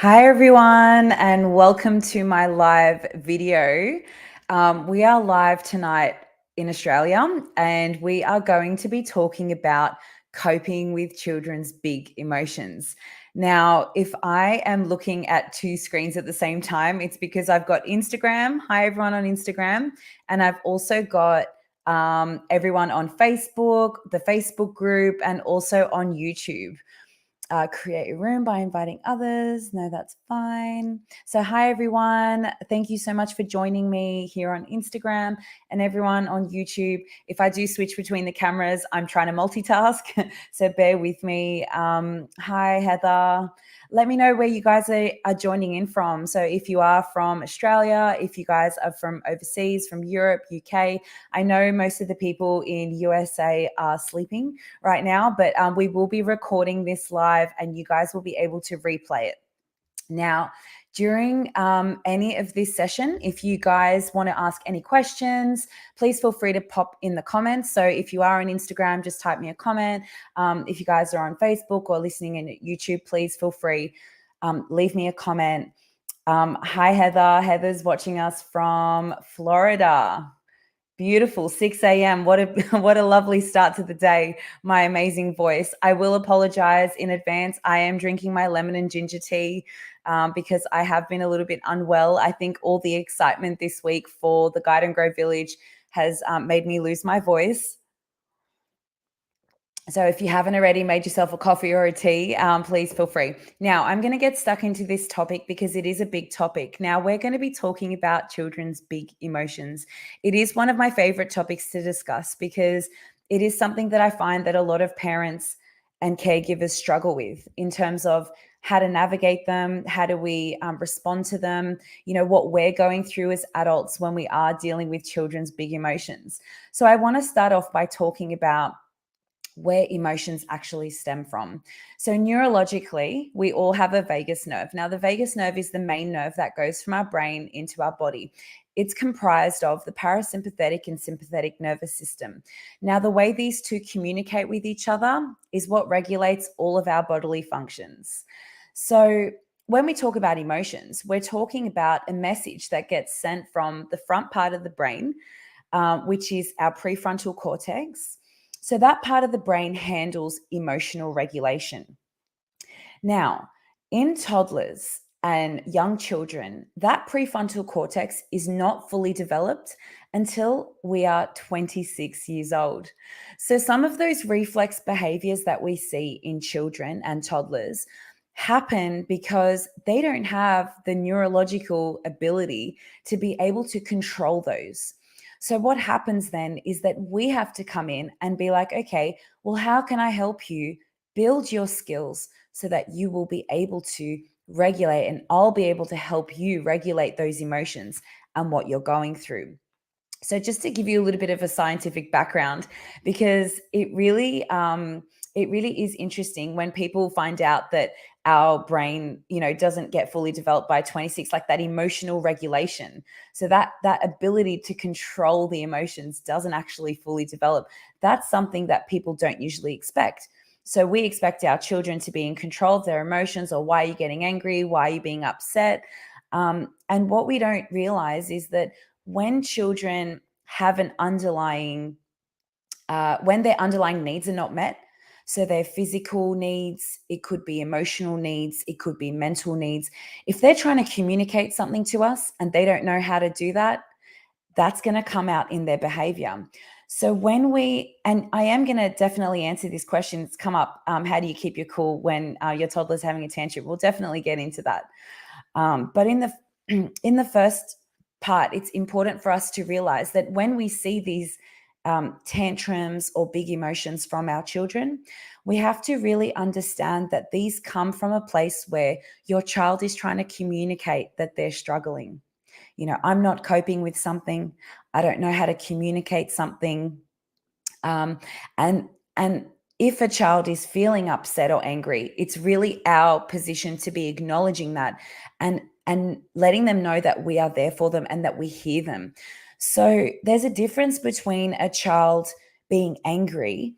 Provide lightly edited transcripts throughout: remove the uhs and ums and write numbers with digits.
Hi everyone, and welcome to my live video. We are live tonight in Australia, and we are going to be talking about coping with children's big emotions. Now, if I am looking at two screens at the same time, it's because I've got Instagram. Hi everyone on Instagram, and I've also got everyone on Facebook, the Facebook group, and also on YouTube. Create a room by inviting others. No, that's fine. So, hi everyone. Thank you so much for joining me here on Instagram and everyone on YouTube. If I do switch between the cameras, I'm trying to multitask. So, bear with me. Hi, Heather. Let me know where you guys are joining in from. So, if you are from Australia, if you guys are from overseas, from Europe, UK, I know most of the people in USA are sleeping right now, but we will be recording this live and you guys will be able to replay it. Now, during any of this session, if you guys want to ask any questions, please feel free to pop in the comments. So if you are on Instagram, just type me a comment. If you guys are on Facebook or listening in at YouTube, please feel free, leave me a comment. Hi, Heather. Heather's watching us from Florida. Beautiful, 6 a.m. What a what a lovely start to the day. My amazing voice. I will apologize in advance. I am drinking my lemon and ginger tea because I have been a little bit unwell. I think all the excitement this week for the Guide and Grow Village has made me lose my voice. So if you haven't already made yourself a coffee or a tea, please feel free. Now, I'm going to get stuck into this topic because it is a big topic. Now, we're going to be talking about children's big emotions. It is one of my favorite topics to discuss because it is something that I find that a lot of parents and caregivers struggle with in terms of how to navigate them, how do we respond to them, what we're going through as adults when we are dealing with children's big emotions. So I want to start off by talking about where emotions actually stem from. So, neurologically, we all have a vagus nerve. Now, the vagus nerve is the main nerve that goes from our brain into our body. It's comprised of the parasympathetic and sympathetic nervous system. Now, the way these two communicate with each other is what regulates all of our bodily functions. So, when we talk about emotions, we're talking about a message that gets sent from the front part of the brain, which is our prefrontal cortex. So that part of the brain handles emotional regulation. Now, in toddlers and young children, that prefrontal cortex is not fully developed until we are 26 years old. So some of those reflex behaviors that we see in children and toddlers happen because they don't have the neurological ability to be able to control those. So, what happens then is that we have to come in and be like, okay, well, how can I help you build your skills so that you will be able to regulate and I'll be able to help you regulate those emotions and what you're going through. So, just to give you a little bit of a scientific background, because it really is interesting when people find out that our brain, doesn't get fully developed by 26, like that emotional regulation. So that ability to control the emotions doesn't actually fully develop. That's something that people don't usually expect. So we expect our children to be in control of their emotions, or why are you getting angry? Why are you being upset? And what we don't realize is that when children have an underlying, when their underlying needs are not met, so their physical needs, it could be emotional needs, it could be mental needs. If they're trying to communicate something to us and they don't know how to do that, that's going to come out in their behavior. So and I am going to definitely answer this question. It's come up. How do you keep your cool when your toddler's having a tantrum? We'll definitely get into that. But in the in the first part, it's important for us to realize that when we see these tantrums or big emotions from our children, we have to really understand that these come from a place where your child is trying to communicate that they're struggling. I'm not coping with something. I don't know how to communicate something. Um, and and if a child is feeling upset or angry, it's really our position to be acknowledging that and letting them know that we are there for them and that we hear them. So there's a difference between a child being angry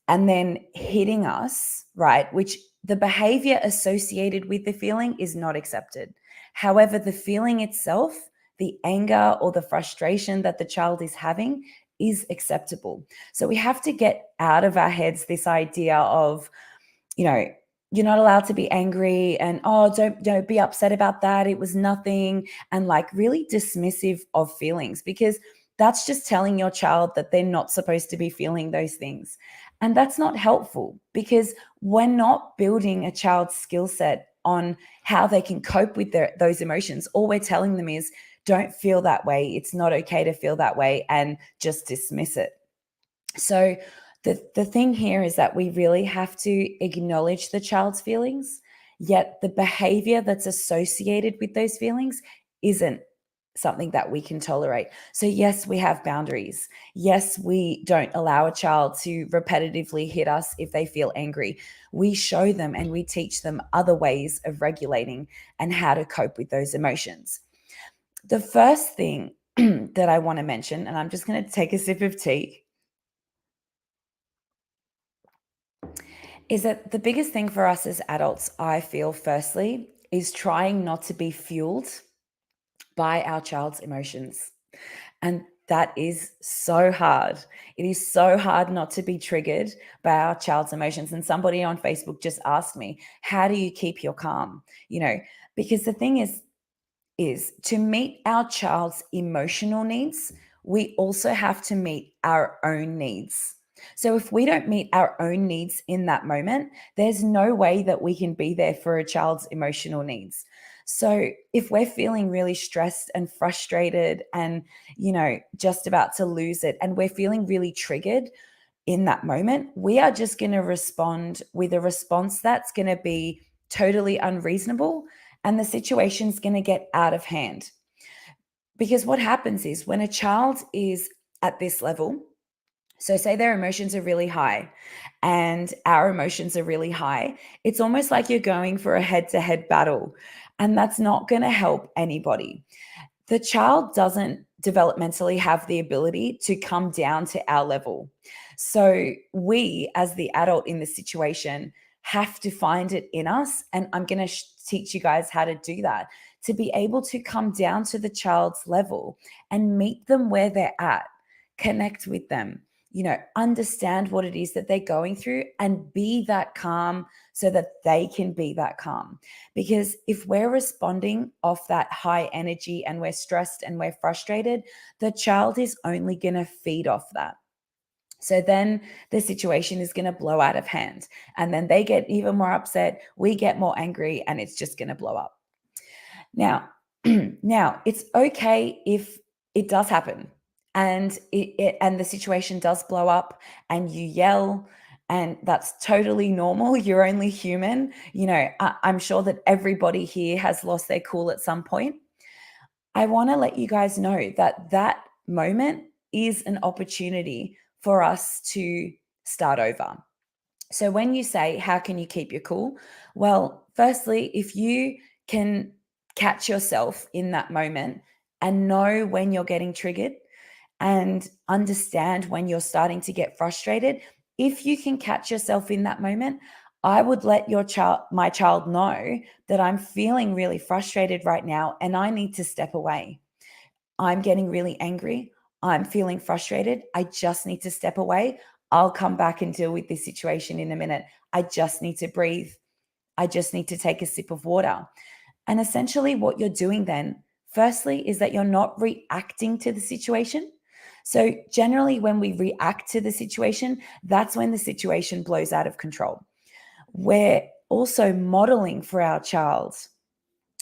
and then hitting us, right? Which The behavior associated with the feeling is not accepted. However, the feeling itself, the anger or the frustration that the child is having, is acceptable. So we have to get out of our heads this idea of, you know, you're not allowed to be angry, and oh, don't be upset about that, it was nothing, and like really dismissive of feelings, because that's just telling your child that they're not supposed to be feeling those things. And that's not helpful, because we're not building a child's skill set on how they can cope with those emotions. All we're telling them is, don't feel that way, it's not okay to feel that way, and just dismiss it. So the thing here is that we really have to acknowledge the child's feelings, yet the behavior that's associated with those feelings isn't something that we can tolerate. So yes, we have boundaries. Yes, we don't allow a child to repetitively hit us if they feel angry. We show them and we teach them other ways of regulating and how to cope with those emotions. The first thing that I want to mention, and I'm just going to take a sip of tea, is that the biggest thing for us as adults, I feel, firstly, is trying not to be fueled by our child's emotions. And that is so hard. It is so hard not to be triggered by our child's emotions. And somebody on Facebook just asked me, how do you keep your calm? Because the thing is to meet our child's emotional needs, we also have to meet our own needs. So if we don't meet our own needs in that moment, there's no way that we can be there for a child's emotional needs. So if we're feeling really stressed and frustrated and, just about to lose it, and we're feeling really triggered in that moment, we are just going to respond with a response that's going to be totally unreasonable, and the situation's going to get out of hand. Because what happens is when a child is at this level, so say their emotions are really high and our emotions are really high, it's almost like you're going for a head-to-head battle, and that's not going to help anybody. The child doesn't developmentally have the ability to come down to our level. So we, as the adult in the situation, have to find it in us. And I'm going to teach you guys how to do that, to be able to come down to the child's level and meet them where they're at, connect with them, understand what it is that they're going through, and be that calm so that they can be that calm. Because if we're responding off that high energy and we're stressed and we're frustrated, the child is only going to feed off that. So then the situation is going to blow out of hand, and then they get even more upset, we get more angry, and it's just going to blow up. Now, now it's okay if it does happen and and the situation does blow up and you yell, and that's totally normal. You're only human. I'm sure that everybody here has lost their cool at some point. I want to let you guys know that that moment is an opportunity for us to start over. So when you say, how can you keep your cool? Well, firstly, if you can catch yourself in that moment and know when you're getting triggered and understand when you're starting to get frustrated, if you can catch yourself in that moment, I would let my child know that I'm feeling really frustrated right now and I need to step away. I'm getting really angry. I'm feeling frustrated. I just need to step away. I'll come back and deal with this situation in a minute. I just need to breathe. I just need to take a sip of water. And essentially, what you're doing then, firstly, is that you're not reacting to the situation. So, generally, when we react to the situation, that's when the situation blows out of control. We're also modeling for our child.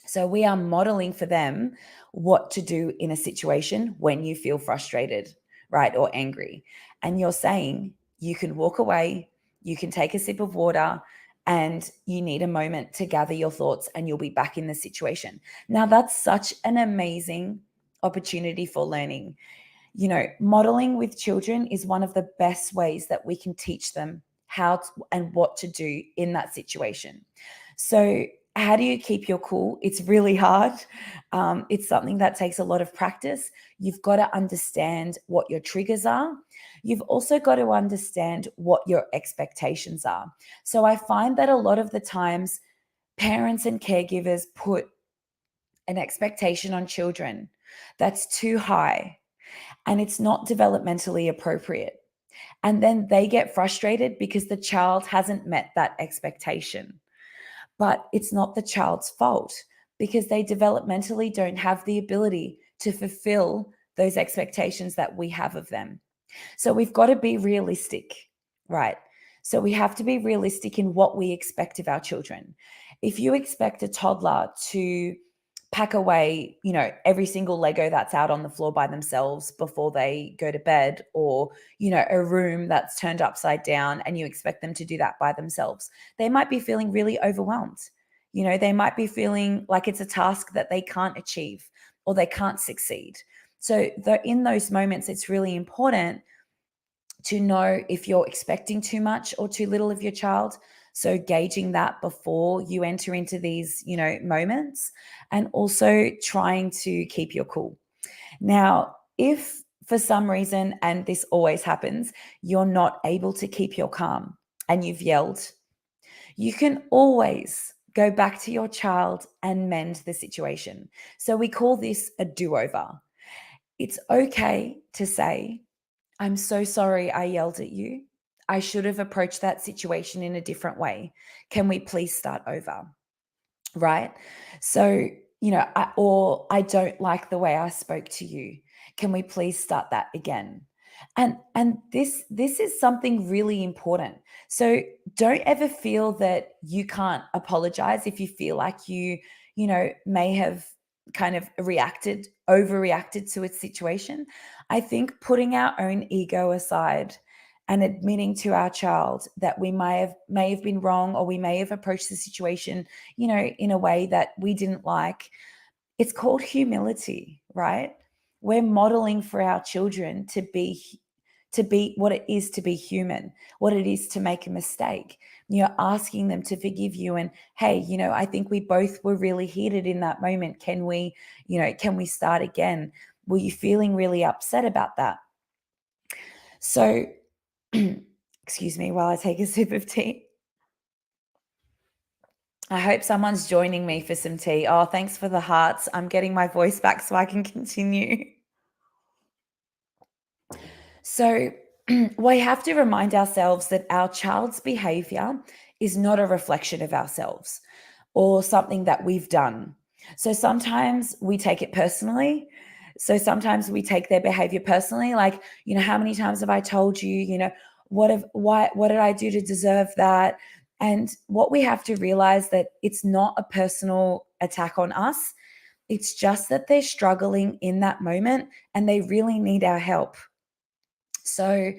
So we are modeling for them what to do in a situation when you feel frustrated, right, or angry. And you're saying you can walk away, you can take a sip of water, and you need a moment to gather your thoughts and you'll be back in the situation. Now, that's such an amazing opportunity for learning. Modeling with children is one of the best ways that we can teach them how to, and what to do in that situation. So How do you keep your cool? It's really hard. It's something that takes a lot of practice. You've got to understand what your triggers are. You've also got to understand what your expectations are. So I find that a lot of the times, parents and caregivers put an expectation on children that's too high and it's not developmentally appropriate. And then they get frustrated because the child hasn't met that expectation. But it's not the child's fault because they developmentally don't have the ability to fulfill those expectations that we have of them. So we've got to be realistic, right? So we have to be realistic in what we expect of our children. If you expect a toddler to pack away, every single Lego that's out on the floor by themselves before they go to bed, or, a room that's turned upside down, and you expect them to do that by themselves, they might be feeling really overwhelmed. They might be feeling like it's a task that they can't achieve or they can't succeed. So in those moments, it's really important to know if you're expecting too much or too little of your child. So gauging that before you enter into these, moments, and also trying to keep your cool. Now, if for some reason, and this always happens, you're not able to keep your calm and you've yelled, you can always go back to your child and mend the situation. So we call this a do-over. It's okay to say, I'm so sorry I yelled at you. I should have approached that situation in a different way. Can we please start over? Right? So, I don't like the way I spoke to you. Can we please start that again? And this is something really important. So don't ever feel that you can't apologize if you feel like may have kind of overreacted to a situation. I think putting our own ego aside and admitting to our child that we may have been wrong, or we may have approached the situation, in a way that we didn't like. It's called humility, right? We're modeling for our children to be what it is to be human, what it is to make a mistake. You're asking them to forgive you, and hey, I think we both were really heated in that moment. Can we start again? Were you feeling really upset about that? So excuse me while I take a sip of tea. I hope someone's joining me for some tea. Oh, thanks for the hearts. I'm getting my voice back so I can continue. So we have to remind ourselves that our child's behavior is not a reflection of ourselves or something that we've done. So sometimes we take it personally. So sometimes we take their behavior personally, like, how many times have I told you, what did I do to deserve that? And what we have to realize, that it's not a personal attack on us. It's just that they're struggling in that moment and they really need our help. So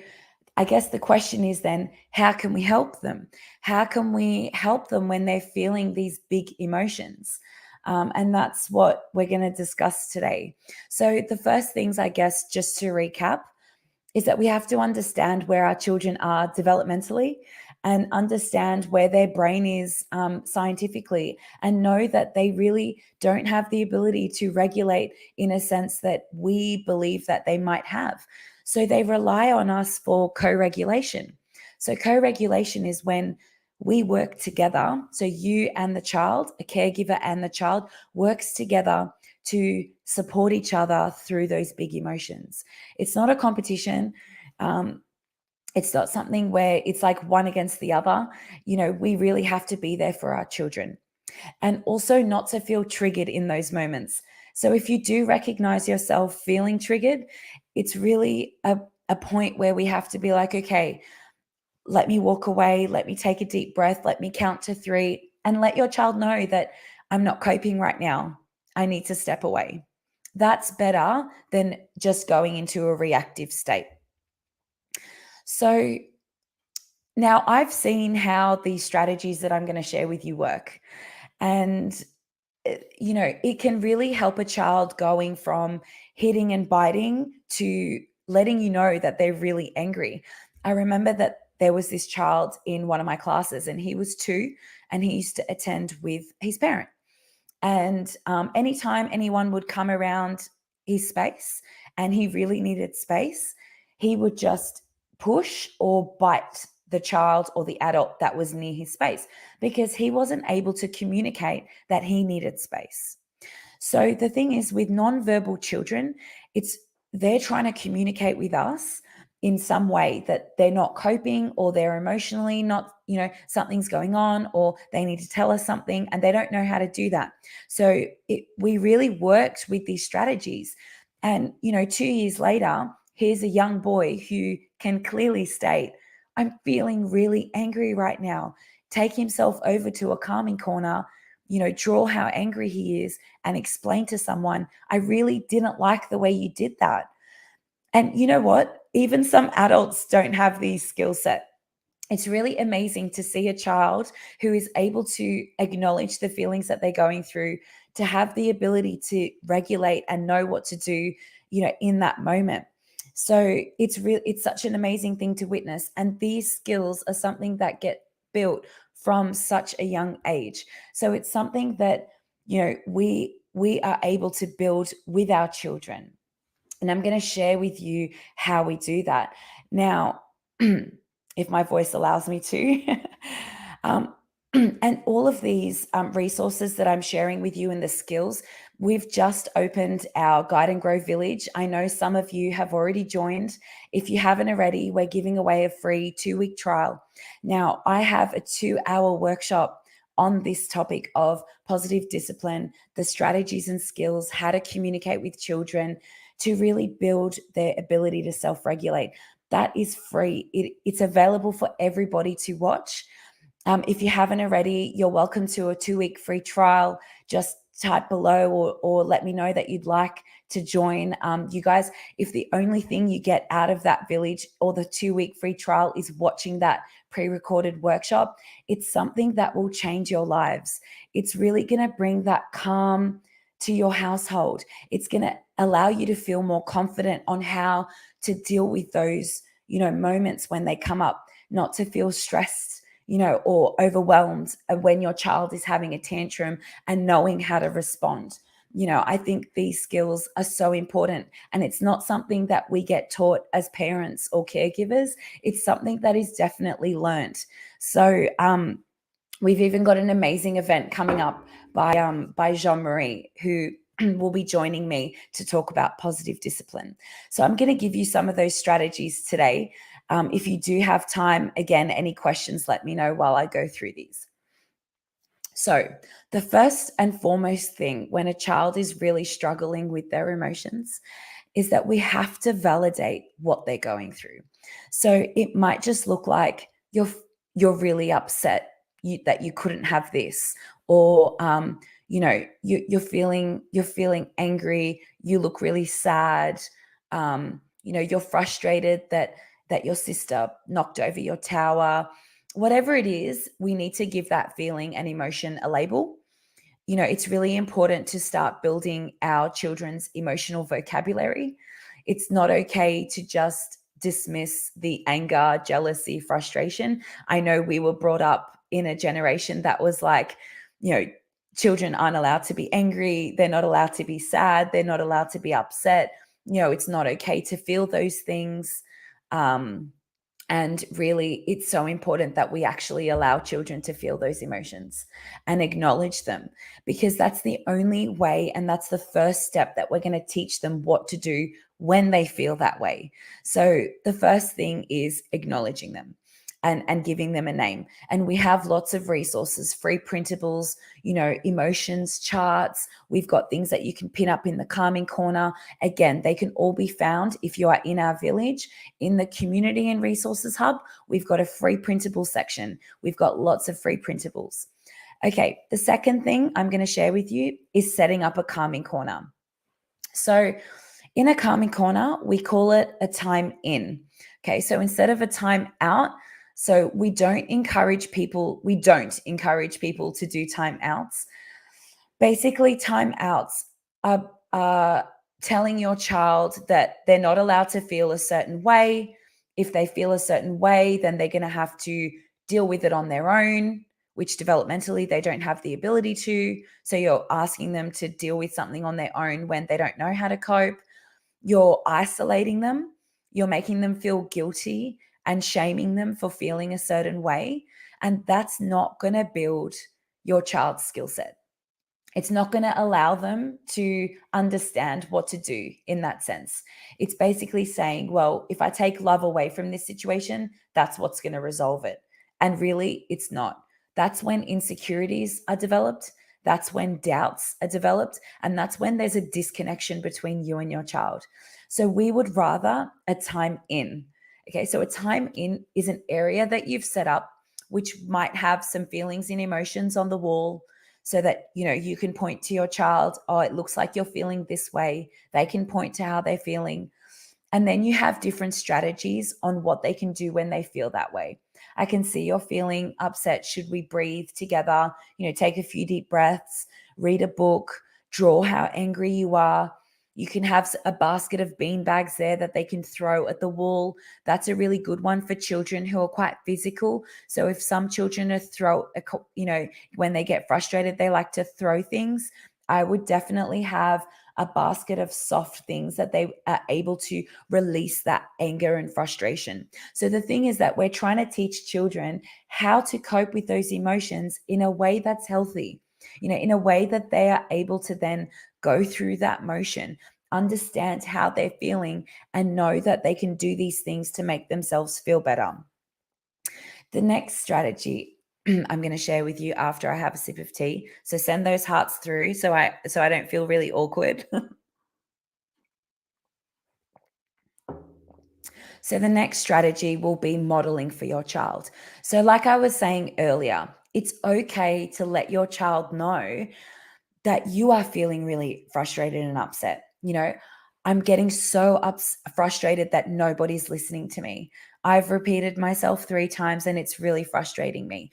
I guess the question is then, how can we help them? How can we help them when they're feeling these big emotions? And that's what we're going to discuss today. So the first things, I guess, just to recap, is that we have to understand where our children are developmentally and understand where their brain is scientifically, and know that they really don't have the ability to regulate in a sense that we believe that they might have. So they rely on us for co-regulation. So co-regulation is when we work together. So you and the child, a caregiver and the child, works together to support each other through those big emotions. It's not a competition. It's not something where it's like one against the other. We really have to be there for our children, and also not to feel triggered in those moments. So if you do recognize yourself feeling triggered, it's really a point where we have to be like, okay, let me walk away, let me take a deep breath, let me count to 3, and let your child know that I'm not coping right now. I need to step away. That's better than just going into a reactive state. So now I've seen how these strategies that I'm going to share with you work. And, it can really help a child going from hitting and biting to letting you know that they're really angry. I remember that there was this child in one of my classes, and he was 2, and he used to attend with his parent. And anytime anyone would come around his space and he really needed space, he would just push or bite the child or the adult that was near his space, because he wasn't able to communicate that he needed space. So the thing is, with nonverbal children, it's they're trying to communicate with us in some way that they're not coping, or they're emotionally not, something's going on, or they need to tell us something and they don't know how to do that. So we really worked with these strategies. And, 2 years later, here's a young boy who can clearly state, I'm feeling really angry right now. Take himself over to a calming corner, draw how angry he is and explain to someone, I really didn't like the way you did that. And you know what? Even some adults don't have these skill set. It's really amazing to see a child who is able to acknowledge the feelings that they're going through, to have the ability to regulate and know what to do, in that moment. So it's such an amazing thing to witness. And these skills are something that get built from such a young age. So it's something that, we are able to build with our children. And I'm going to share with you how we do that. Now, if my voice allows me to. um, and all of these resources that I'm sharing with you and the skills, we've just opened our Guide and Grow Village. I know some of you have already joined. If you haven't already, we're giving away a free 2-week trial. Now, I have a 2-hour workshop on this topic of positive discipline, the strategies and skills, how to communicate with children to really build their ability to self-regulate. That is free. It's available for everybody to watch. If you haven't already, you're welcome to a 2-week free trial. Just type below or let me know that you'd like to join. You guys, if the only thing you get out of that village or the 2-week free trial is watching that pre-recorded workshop, it's something that will change your lives. It's really going to bring that calm to your household. It's going to allow you to feel more confident on how to deal with those, moments when they come up, not to feel stressed, or overwhelmed when your child is having a tantrum, and knowing how to respond. I think these skills are so important, and it's not something that we get taught as parents or caregivers. It's something that is definitely learnt. So, we've even got an amazing event coming up by Jean-Marie, who will be joining me to talk about positive discipline. So I'm going to give you some of those strategies today. If you do have time, again, any questions, let me know while I go through these. So the first and foremost thing when a child is really struggling with their emotions is that we have to validate what they're going through. So it might just look like you're really upset that you couldn't have this, or you're feeling angry. You look really sad. You're frustrated that your sister knocked over your tower. Whatever it is, we need to give that feeling and emotion a label. It's really important to start building our children's emotional vocabulary. It's not okay to just dismiss the anger, jealousy, frustration. I know we were brought up in a generation that was like, children aren't allowed to be angry. They're not allowed to be sad. They're not allowed to be upset. It's not okay to feel those things. And really, it's so important that we actually allow children to feel those emotions and acknowledge them, because that's the only way, and that's the first step that we're going to teach them what to do when they feel that way. So the first thing is acknowledging them and giving them a name. And we have lots of resources, free printables, emotions charts. We've got things that you can pin up in the calming corner. Again, they can all be found if you are in our village. In the community and resources hub, we've got a free printable section. We've got lots of free printables. Okay, the second thing I'm going to share with you is setting up a calming corner. So in a calming corner, we call it a time in. Okay, so instead of a time out, so we don't encourage people to do time outs. Basically, time outs are telling your child that they're not allowed to feel a certain way. If they feel a certain way, then they're going to have to deal with it on their own, which developmentally they don't have the ability to. So you're asking them to deal with something on their own when they don't know how to cope. You're isolating them. You're making them feel guilty and shaming them for feeling a certain way. And that's not going to build your child's skill set. It's not going to allow them to understand what to do in that sense. It's basically saying, well, if I take love away from this situation, that's what's going to resolve it. And really, it's not. That's when insecurities are developed. That's when doubts are developed. And that's when there's a disconnection between you and your child. So we would rather a time in. Okay, so a time in is an area that you've set up, which might have some feelings and emotions on the wall, so that you can point to your child. Oh, it looks like you're feeling this way. They can point to how they're feeling, and then you have different strategies on what they can do when they feel that way. I can see you're feeling upset. Should we breathe together? Take a few deep breaths, read a book, draw how angry you are. You can have a basket of bean bags there that they can throw at the wall. That's a really good one for children who are quite physical. So if some children when they get frustrated, they like to throw things. I would definitely have a basket of soft things that they are able to release that anger and frustration. So the thing is that we're trying to teach children how to cope with those emotions in a way that's healthy, in a way that they are able to then go through that motion, understand how they're feeling, and know that they can do these things to make themselves feel better. The next strategy I'm going to share with you after I have a sip of tea. So send those hearts through so I don't feel really awkward. So the next strategy will be modeling for your child. So like I was saying earlier, it's okay to let your child know that you are feeling really frustrated and upset. I'm getting so frustrated that nobody's listening to me. I've repeated myself 3 times and it's really frustrating me.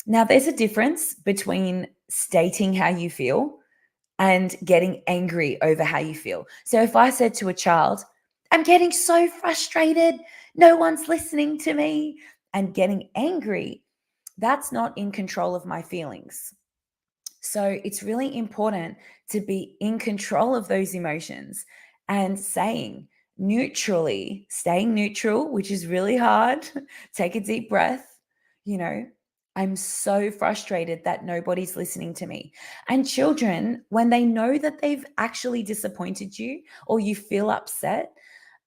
Now, there's a difference between stating how you feel and getting angry over how you feel. So if I said to a child, I'm getting so frustrated, no one's listening to me, and getting angry, that's not in control of my feelings. So it's really important to be in control of those emotions and staying neutral, which is really hard. Take a deep breath. I'm so frustrated that nobody's listening to me. And children, when they know that they've actually disappointed you or you feel upset,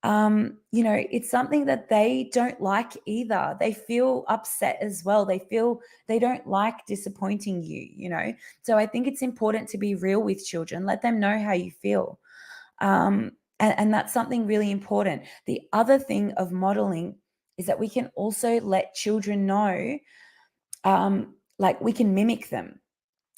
it's something that they don't like either. They feel upset as well. They feel they don't like disappointing you. So I think it's important to be real with children. Let them know how you feel. And that's something really important. The other thing of modeling is that we can also let children know, like we can mimic them.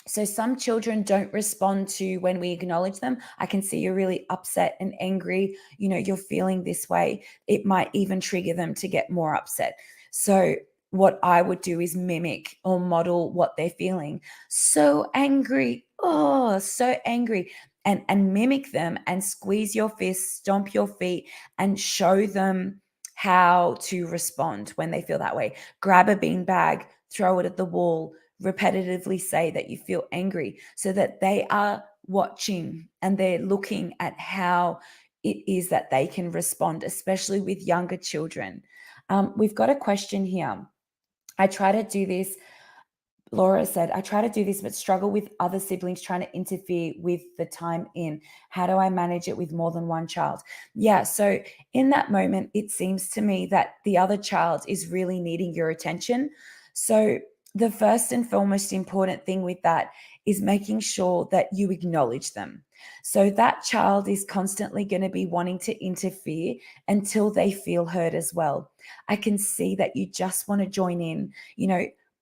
So some children don't respond to when we acknowledge them. I can see you're really upset and angry. You're feeling this way. It might even trigger them to get more upset. So what I would do is mimic or model what they're feeling. So angry. Oh, so angry. And mimic them and squeeze your fists, stomp your feet, and show them how to respond when they feel that way. Grab a beanbag, throw it at the wall, repetitively say that you feel angry so that they are watching and they're looking at how it is that they can respond, especially with younger children. We've got a question here. I try to do this. Laura said, I try to do this, but struggle with other siblings trying to interfere with the time in. How do I manage it with more than one child? Yeah, so in that moment, it seems to me that the other child is really needing your attention. So the first and foremost important thing with that is making sure that you acknowledge them. So that child is constantly going to be wanting to interfere until they feel heard as well. I can see that you just want to join in.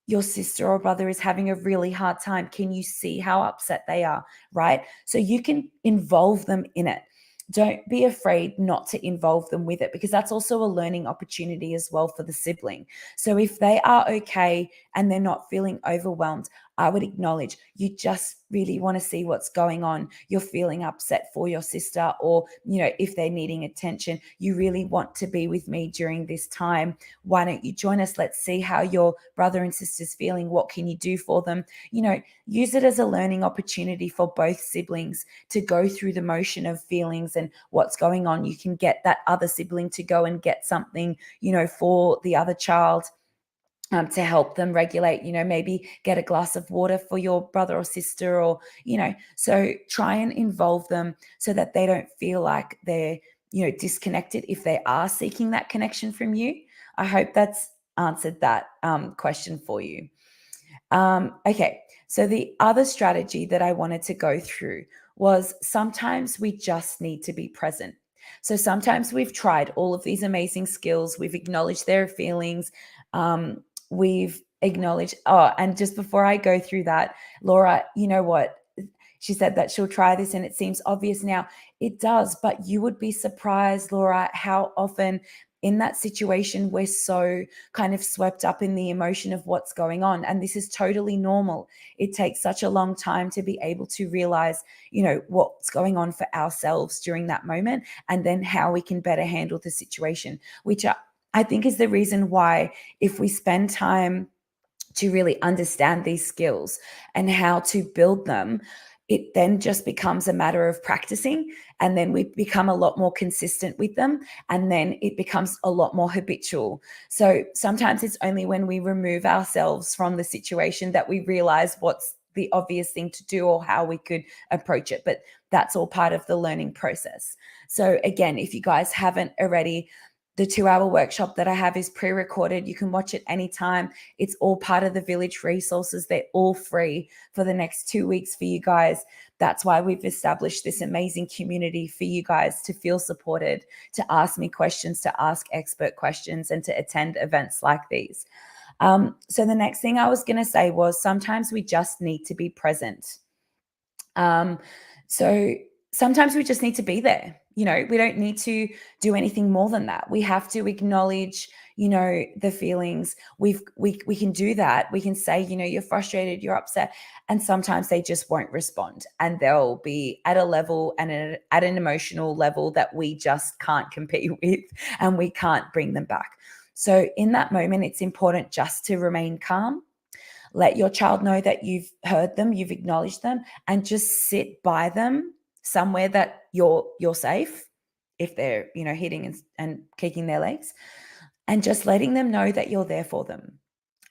Your sister or brother is having a really hard time. Can you see how upset they are, right? So you can involve them in it. Don't be afraid not to involve them with it, because that's also a learning opportunity as well for the sibling. So if they are okay and they're not feeling overwhelmed, I would acknowledge you just really want to see what's going on. You're feeling upset for your sister, or, if they're needing attention, you really want to be with me during this time. Why don't you join us? Let's see how your brother and sister's feeling. What can you do for them? Use it as a learning opportunity for both siblings to go through the motion of feelings and what's going on. You can get that other sibling to go and get something, for the other child, to help them regulate, maybe get a glass of water for your brother or sister, or, so try and involve them so that they don't feel like they're, disconnected if they are seeking that connection from you. I hope that's answered that question for you. Okay, so the other strategy that I wanted to go through was sometimes we just need to be present. So sometimes we've tried all of these amazing skills, we've acknowledged their feelings, we've acknowledged, and just before I go through that, Laura, you know what? She said that she'll try this and it seems obvious now. It does, but you would be surprised, Laura, how often in that situation we're so kind of swept up in the emotion of what's going on. And this is totally normal. It takes such a long time to be able to realize, what's going on for ourselves during that moment, and then how we can better handle the situation, which I think is the reason why, if we spend time to really understand these skills and how to build them, it then just becomes a matter of practicing, and then we become a lot more consistent with them, and then it becomes a lot more habitual. So sometimes it's only when we remove ourselves from the situation that we realize what's the obvious thing to do or how we could approach it, but that's all part of the learning process. So again, if you guys haven't already, the 2-hour workshop that I have is pre-recorded. You can watch it anytime. It's all part of the Village resources. They're all free for the next 2 weeks for you guys. That's why we've established this amazing community for you guys to feel supported, to ask me questions, to ask expert questions, and to attend events like these. So the next thing I was going to say was sometimes we just need to be present. So sometimes we just need to be there. We don't need to do anything more than that. We have to acknowledge, the feelings. We can do that. We can say, you're frustrated, you're upset, and sometimes they just won't respond, and they'll be at a level and at an emotional level that we just can't compete with, and we can't bring them back. So in that moment, it's important just to remain calm. Let your child know that you've heard them, you've acknowledged them, and just sit by them somewhere that you're safe, if they're, hitting and kicking their legs, and just letting them know that you're there for them.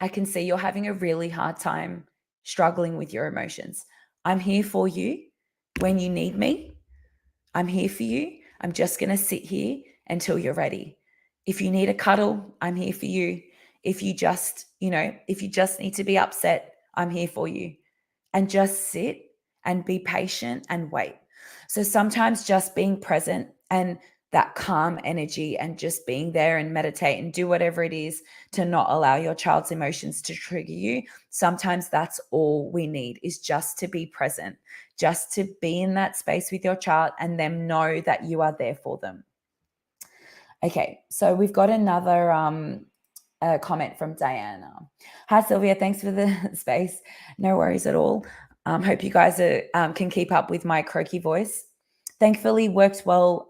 I can see you're having a really hard time struggling with your emotions. I'm here for you when you need me. I'm here for you. I'm just going to sit here until you're ready. If you need a cuddle, I'm here for you. If you just need to be upset, I'm here for you. And just sit and be patient and wait. So sometimes just being present and that calm energy and just being there and meditate and do whatever it is to not allow your child's emotions to trigger you. Sometimes that's all we need, is just to be present, just to be in that space with your child and them know that you are there for them. Okay, so we've got another comment from Diana. Hi, Sylvia. Thanks for the space. No worries at all. Hope you guys can keep up with my croaky voice. Thankfully, worked well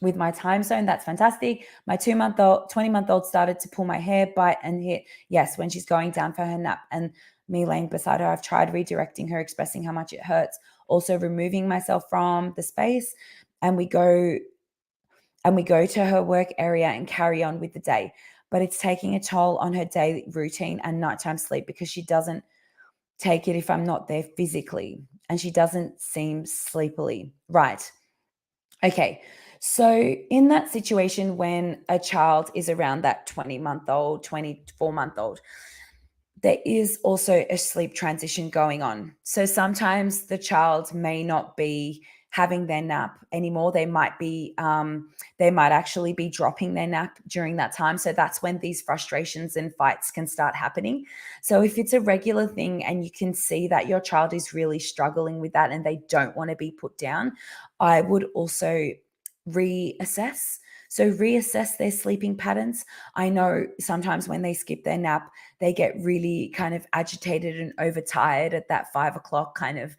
with my time zone. That's fantastic. My 20-month-old started to pull my hair, bite, and hit. Yes, when she's going down for her nap, and me laying beside her. I've tried redirecting her, expressing how much it hurts, also removing myself from the space, and we go to her work area and carry on with the day. But it's taking a toll on her daily routine and nighttime sleep, because she doesn't take it if I'm not there physically, and she doesn't seem sleepily. Right. Okay. So in that situation, when a child is around that 20-month-old, 24-month-old, there is also a sleep transition going on. So sometimes the child may not be having their nap anymore. They might actually be dropping their nap during that time. So that's when these frustrations and fights can start happening. So if it's a regular thing and you can see that your child is really struggling with that and they don't want to be put down, I would also reassess. So reassess their sleeping patterns. I know sometimes when they skip their nap, they get really kind of agitated and overtired at that 5 o'clock kind of,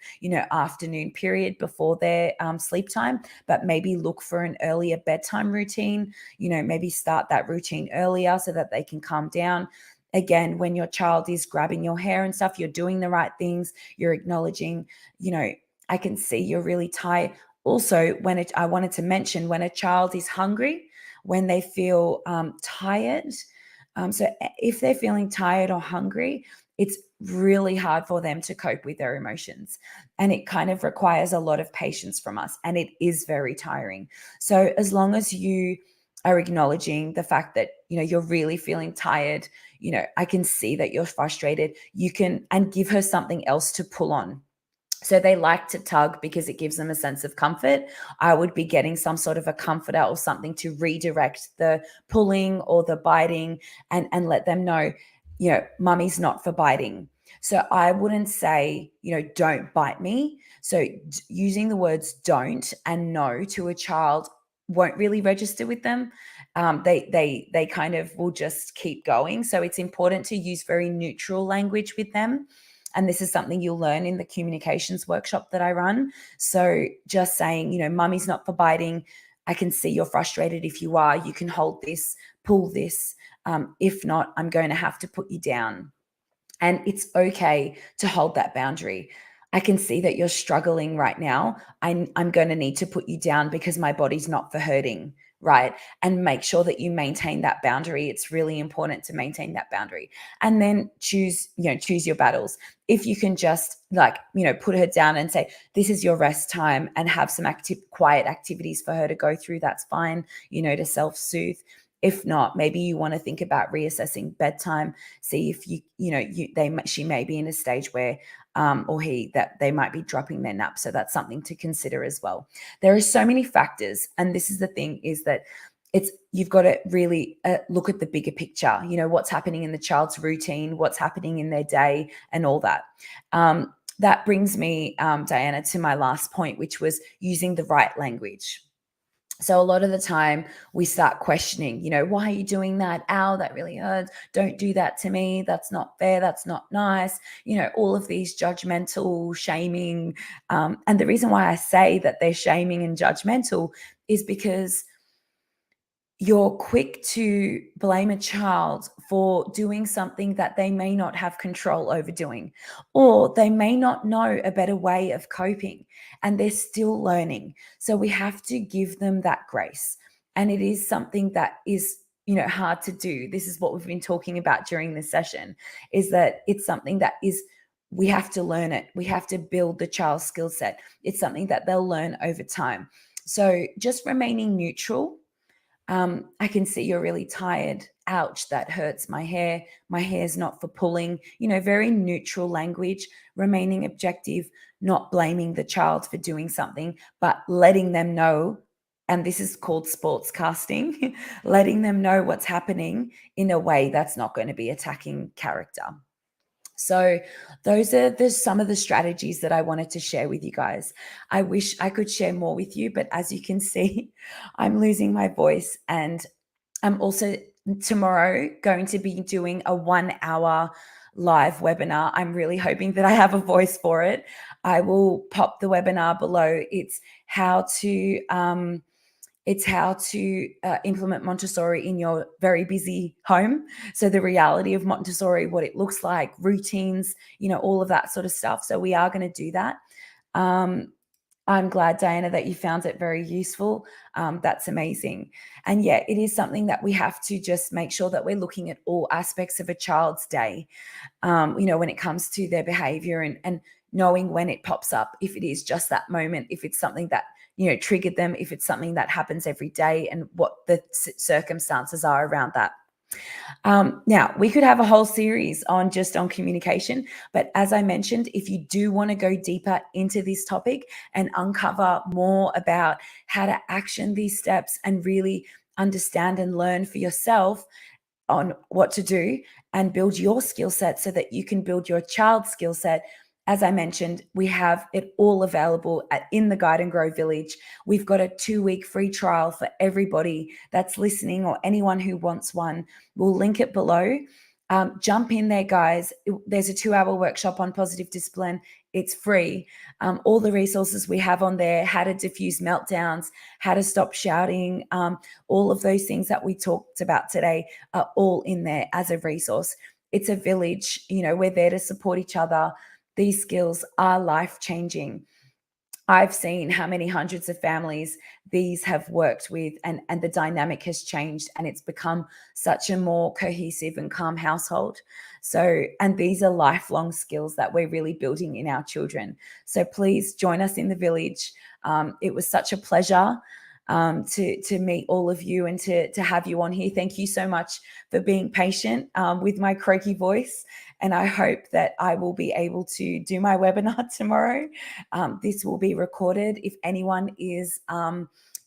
afternoon period before their sleep time. But maybe look for an earlier bedtime routine, maybe start that routine earlier so that they can calm down. Again, when your child is grabbing your hair and stuff, you're doing the right things, you're acknowledging, I can see you're really tired. Also, I wanted to mention, when a child is hungry, when they feel tired, if they're feeling tired or hungry, it's really hard for them to cope with their emotions. And it kind of requires a lot of patience from us. And it is very tiring. So as long as you are acknowledging the fact that, you're really feeling tired, I can see that you're frustrated, and give her something else to pull on. So they like to tug because it gives them a sense of comfort. I would be getting some sort of a comforter or something to redirect the pulling or the biting, and let them know, mummy's not for biting. So I wouldn't say, don't bite me. So using the words don't and no to a child won't really register with them. They kind of will just keep going. So it's important to use very neutral language with them. And this is something you'll learn in the communications workshop that I run. So just saying, mummy's not for biting. I can see you're frustrated. If you are, you can hold this, pull this. If not, I'm going to have to put you down. And it's okay to hold that boundary. I can see that you're struggling right now. I'm going to need to put you down because my body's not for hurting, right? And make sure that you maintain that boundary. It's really important to maintain that boundary. And then choose your battles. If you can just put her down and say, this is your rest time, and have some quiet activities for her to go through, that's fine, to self-soothe. If not, maybe you want to think about reassessing bedtime, see if she may be in a stage where that they might be dropping their nap. So that's something to consider as well. There are so many factors. And this is the thing, is that you've got to really look at the bigger picture, what's happening in the child's routine, what's happening in their day, and all that. That brings me, Diana, to my last point, which was using the right language. So a lot of the time we start questioning, why are you doing that? Ow, that really hurts. Don't do that to me. That's not fair. That's not nice. All of these judgmental, shaming. And the reason why I say that they're shaming and judgmental is because you're quick to blame a child for doing something that they may not have control over doing, or they may not know a better way of coping, and they're still learning. So we have to give them that grace. And it is something that is, hard to do. This is what we've been talking about during this session, is that it's something that we have to learn it. We have to build the child's skill set. It's something that they'll learn over time. So just remaining neutral. I can see you're really tired. Ouch, that hurts my hair. My hair's not for pulling. Very neutral language, remaining objective, not blaming the child for doing something, but letting them know. And this is called sports casting, letting them know what's happening in a way that's not going to be attacking character. So those are some of the strategies that I wanted to share with you guys. I wish I could share more with you, but as you can see, I'm losing my voice, and I'm also tomorrow going to be doing a 1-hour live webinar. I'm really hoping that I have a voice for it. I will pop the webinar below. It's how to implement Montessori in your very busy home. So the reality of Montessori, what it looks like, routines, all of that sort of stuff. So we are going to do that. I'm glad, Diana, that you found it very useful. That's amazing. And yeah, it is something that we have to just make sure that we're looking at all aspects of a child's day, when it comes to their behavior, and knowing when it pops up, if it is just that moment, if it's something that triggered them, if it's something that happens every day, and what the circumstances are around that. Now, we could have a whole series on communication, but as I mentioned, if you do want to go deeper into this topic and uncover more about how to action these steps and really understand and learn for yourself on what to do and build your skill set so that you can build your child's skill set, as I mentioned, we have it all available in the Guide and Grow Village. We've got a 2-week free trial for everybody that's listening, or anyone who wants one. We'll link it below. Jump in there, guys. There's a 2-hour workshop on positive discipline. It's free. All the resources we have on there, how to diffuse meltdowns, how to stop shouting, all of those things that we talked about today are all in there as a resource. It's a village. We're there to support each other. These skills are life-changing. I've seen how many hundreds of families these have worked with, and the dynamic has changed, and it's become such a more cohesive and calm household. So, and these are lifelong skills that we're really building in our children. So please join us in the village. It was such a pleasure to meet all of you and to have you on here. Thank you so much for being patient with my croaky voice. And I hope that I will be able to do my webinar tomorrow. This will be recorded. If anyone is,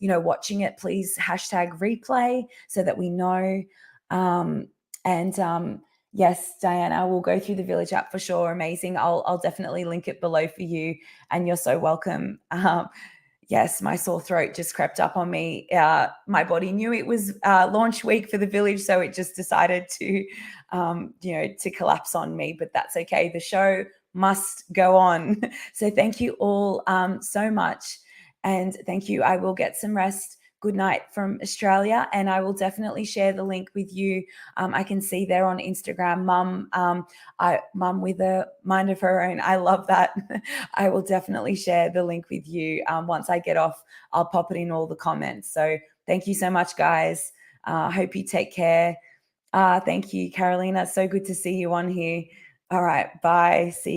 watching it, please hashtag replay so that we know. Yes, Diane, I will go through the Village app for sure. Amazing. I'll definitely link it below for you, and you're so welcome. Yes, my sore throat just crept up on me. My body knew it was launch week for the Village, so it just decided to, to collapse on me. But that's okay. The show must go on. So thank you all so much, and thank you. I will get some rest. Good night from Australia, and I will definitely share the link with you. I can see there on Instagram, Mum with a mind of her own. I love that. I will definitely share the link with you. Once I get off, I'll pop it in all the comments. So thank you so much, guys. I hope you take care. Thank you, Carolina. So good to see you on here. All right. Bye. See you.